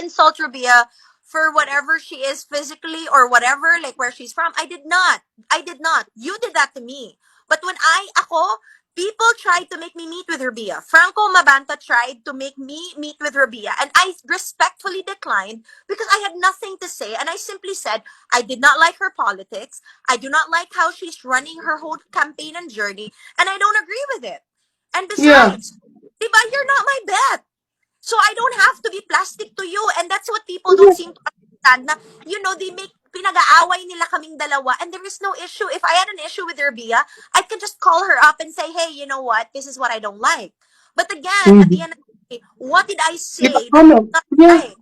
insult RABIYA for whatever she is physically or whatever, like where she's from. I did not. I did not. You did that to me. But when people tried to make me meet with RABIYA. Franco Mabanta tried to make me meet with RABIYA, and I respectfully declined because I had nothing to say, and I simply said I did not like her politics. I do not like how she's running her whole campaign and journey, and I don't agree with it. And Yeah. besides, diba, you're not my bet. So I don't have to be plastic to you. And that's what people don't Yeah. seem to understand. Na, they make pinag-aaway nila kaming dalawa, and there is no issue. If I had an issue with RABIYA, I can just call her up and say, hey, you know what? This is what I don't like. But again, at the Mhm. end of the day, what did I Give a say that comment. is not Yeah. right?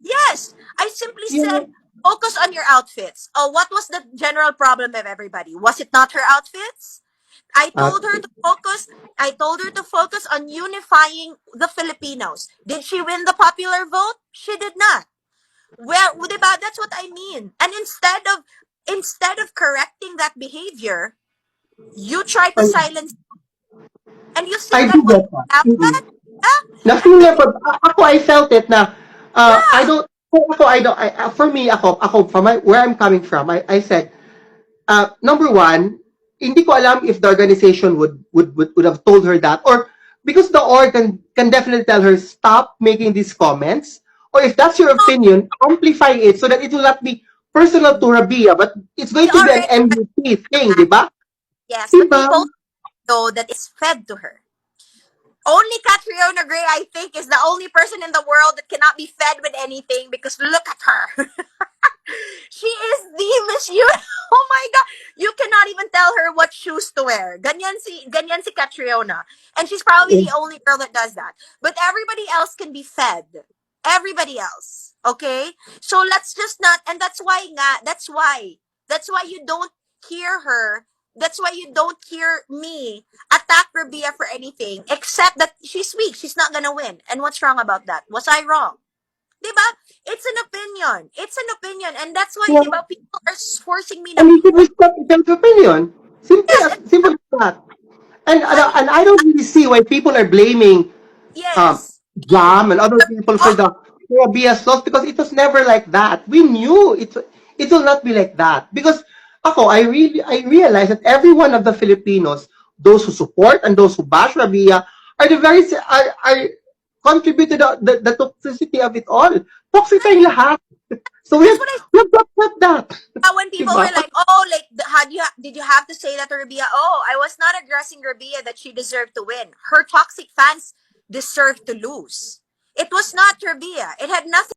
Yes, I simply Yeah. said, focus on your outfits. Oh, what was the general problem of everybody? Was it not her outfits? I told her Okay. to focus. I told her to focus on unifying the Filipinos. Did she win the popular vote? She did not. Well, diba, that's what I mean. And instead of correcting that behavior, you try to I, silence, and you I think that do will get that. happen. Mhm. Yeah? Nothing And but ako I felt it na I yeah, don't ako I don't for me ako from where I'm coming from I said number one, hindi ko alam if the organization would have told her that, or because the org can definitely tell her stop making these comments, or if that's your opinion, amplify it so that it will not be personal to RABIYA, but it's we going to be an already MVP thing, had di ba? yes, but we Diba? both know that it's fed to her. Only Catriona Gray, I think, is the only person in the world that cannot be fed with anything because look at her. She is the Miss Universe. Oh my God. You cannot even tell her what shoes to wear. Ganyan si Catriona. And she's probably the only girl that does that. But everybody else can be fed. Everybody else. Okay? So let's just not, and that's why you don't hear her. That's why you don't hear me attack RABIYA for anything except that she's weak. She's not gonna win. And what's wrong about that? Was I wrong? Diba? It's an opinion. It's an opinion. And that's why, Yeah. diba, people are forcing me na, And you should oh, respect each other's opinion. yes, and Simple as that. why, And I don't really see why people are blaming um, yes. Jam and other people for Oh, the BS loss, because it was never like that. We knew it will not be like that, because I realize that every one of the Filipinos, those who support and those who bash Rabia, are are contribute to the toxicity of it all. Toxic tayong lahat. So that's what I we have to accept that. saw when people Diba? were like, oh, like, did you have to say that to RABIYA? Oh, I was not addressing RABIYA that she deserved to win. Her toxic fans deserve to lose. It was not RABIYA. It had nothing